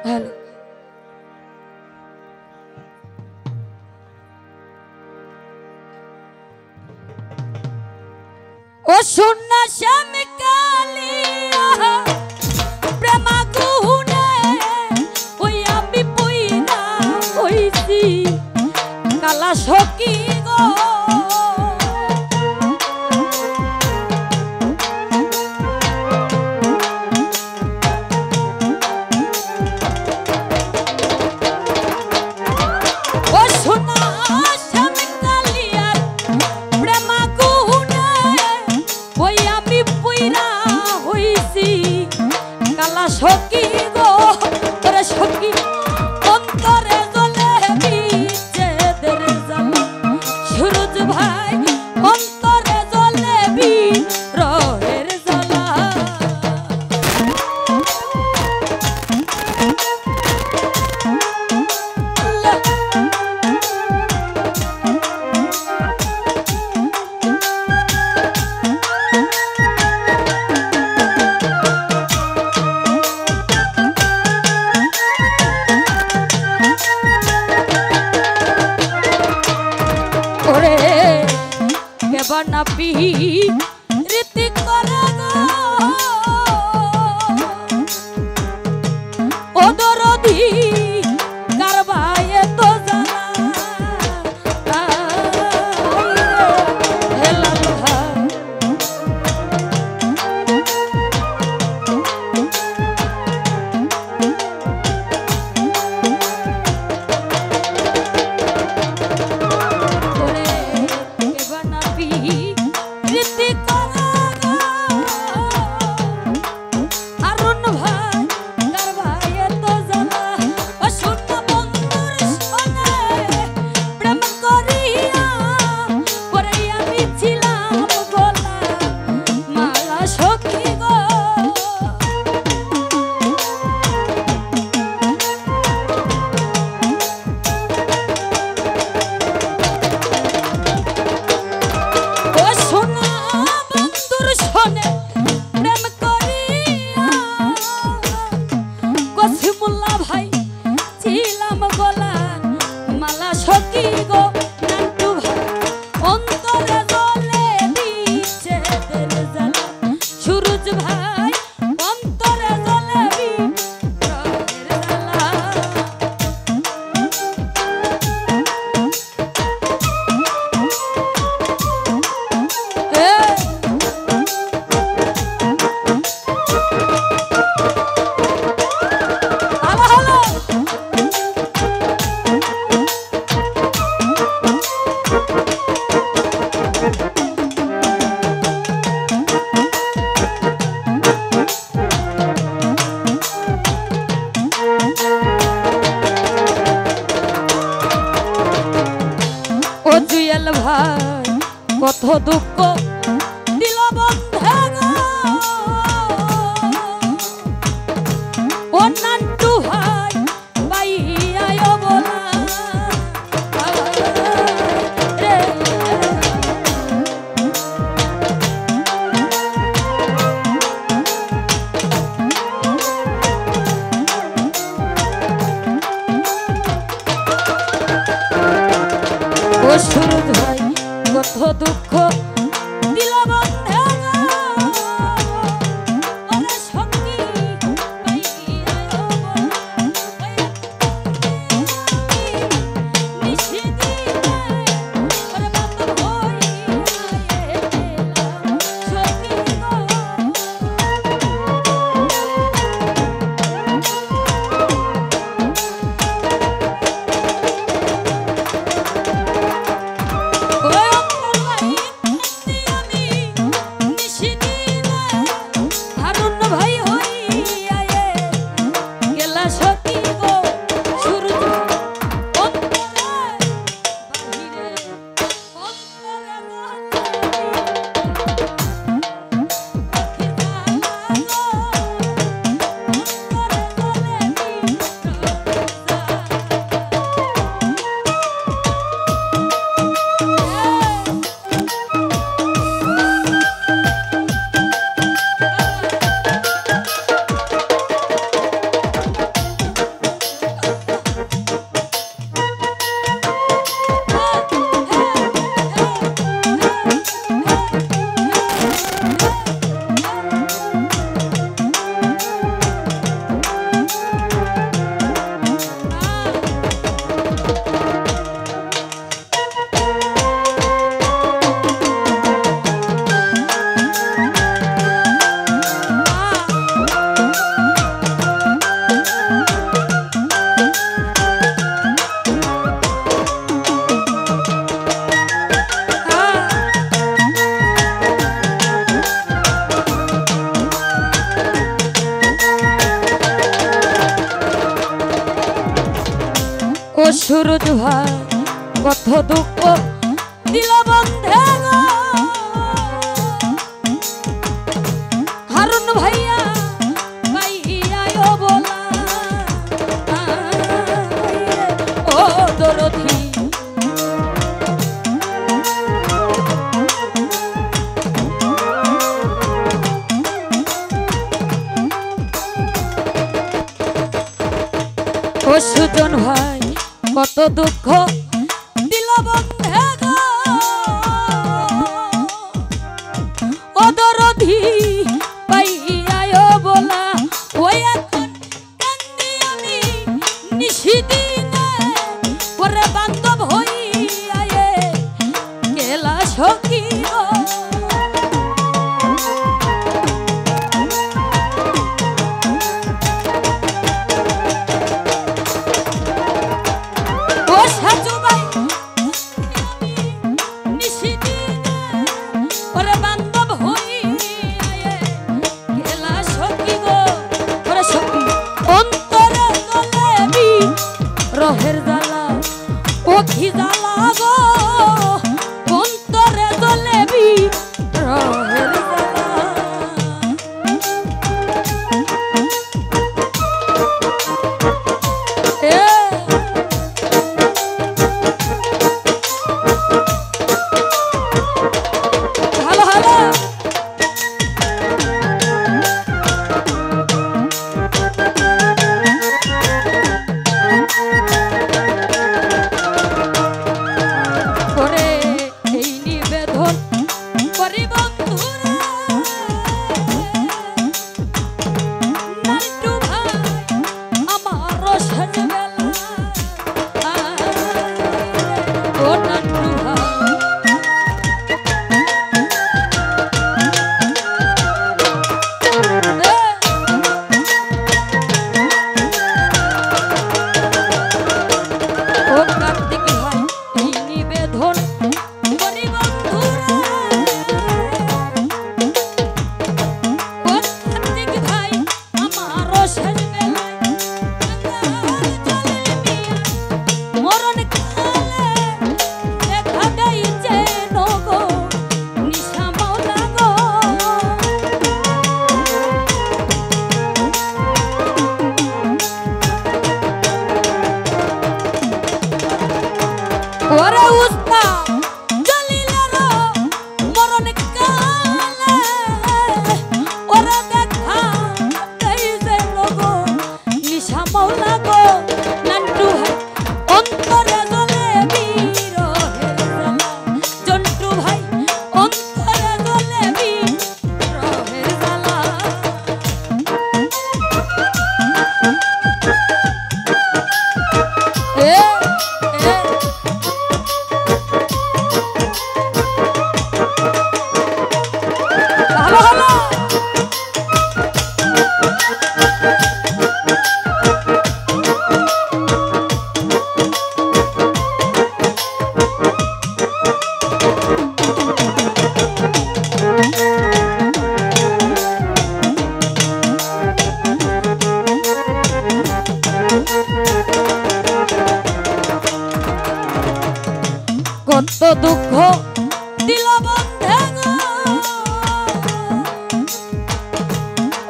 hello ও সোনা শ্যাম কালিয়া প্রেমা গুনে ওই আমি পুইনা হইছি কালা সখী গো সখী গো তোরে সখী অন্তরে জ্বলে বিচ্ছেদের জ্বালা সুরজ ভাই অন্তরে জ্বলে বিরহের জ্বালা নাপি রীতি করে গো ও দরদি কারবায়ে তো জানা ভাই কত দুঃখ দিল বন্ধে গো ও নান্টু ভাই পাইয়ায় বলা রে ও সুরজ ভাই কত দুঃখ দিল বন্ধে সুজন ভাই কত দুঃখ দিল বন্ধে গো হারুন ভাইয়া ভাইয়া বলা ও দরদি ও সুজন ভাই কত দুঃখ দিল বন্ধে গো ও দরদি পাইয়া বলা ওই এখন কান্দি আমি নিশিদিনে ওরে বান্ধব হইয়া গেলা সখী রহের জ্বালা পক্ষী জ্বালা গো অন্তরে জ্বলেবি রহের জ্বালা ভালো ভালো ওরে উস্তা জলিলেরো মরণ কালে ওরে দেখা এই যে লোগো নিশা মাওলা গো নান্টু ভাই অন্তরে জ্বলে বিরহের জ্বালা জন্টু ভাই অন্তরে জ্বলে বিরহের জ্বালা কত দুঃখ দিল বন্ধে গো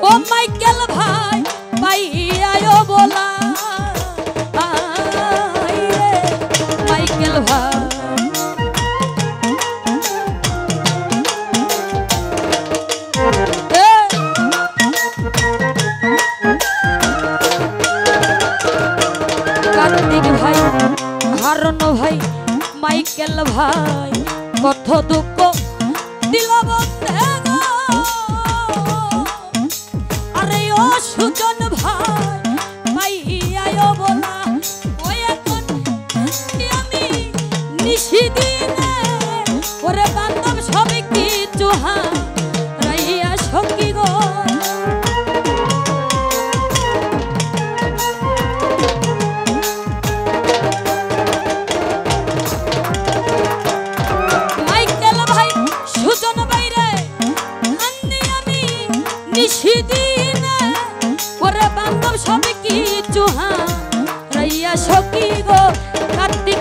ও মাইকেল ভাই পাইয়া বলা মাইকেল ভাই কার্তিক ভাই হারুন ভাই মাইকেল ভাই কত দুঃখ দিল বন্ধে গো আরে ও সুজন ভাই পাইয়া বলা ওই এখন আমি নিশিদিনে ওরে বান্ধব সবে কিছু হারাইয়া সখী গো নিশিদিনে ওরে বান্ধব সবে কিছু হারাইয়া সখী গো কার্তিক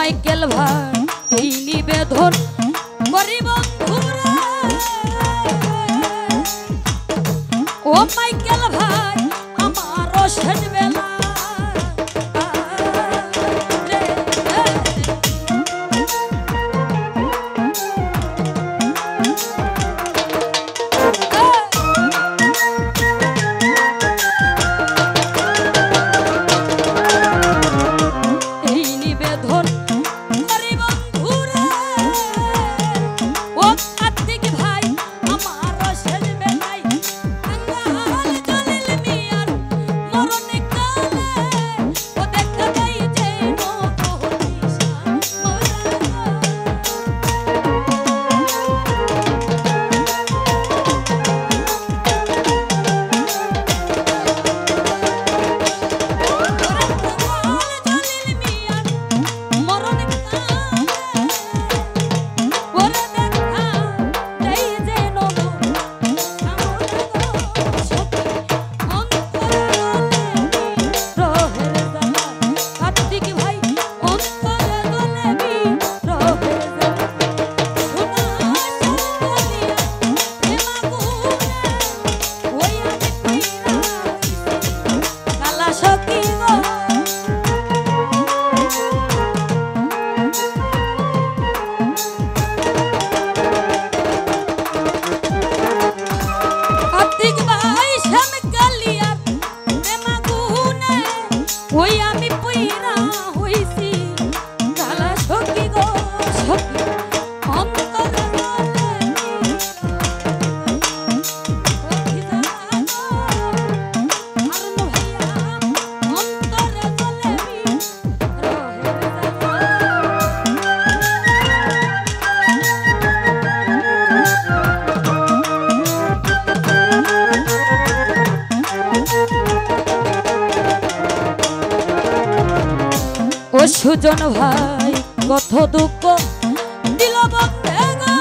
মাইকেল ভাই এই নিবেদন করি বন্ধুরা ও মাইকেল ভাই আমারও শেষ বেলা সুজন ভাই কত দুঃখ দিল বন্ধে গো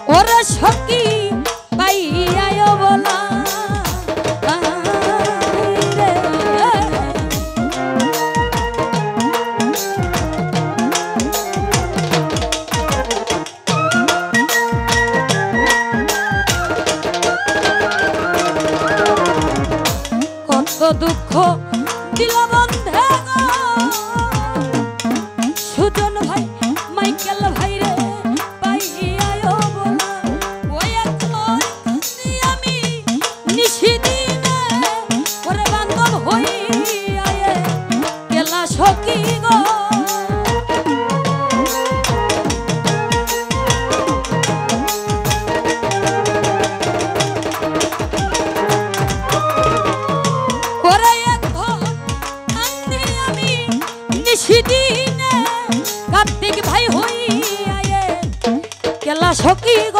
ওরে সখী পাইয়ায় বলা কত দুঃখ দিল বন্ধে গো সুজন ভাই মাইকেল ভাই রে পাইয়ায় বলা ওই এখন আমি নিশিদিনে ওরে বান্ধব হইয়ায় গেলা সখী গো কার্তিক ভাই হইয়ায় কেলা সখী গো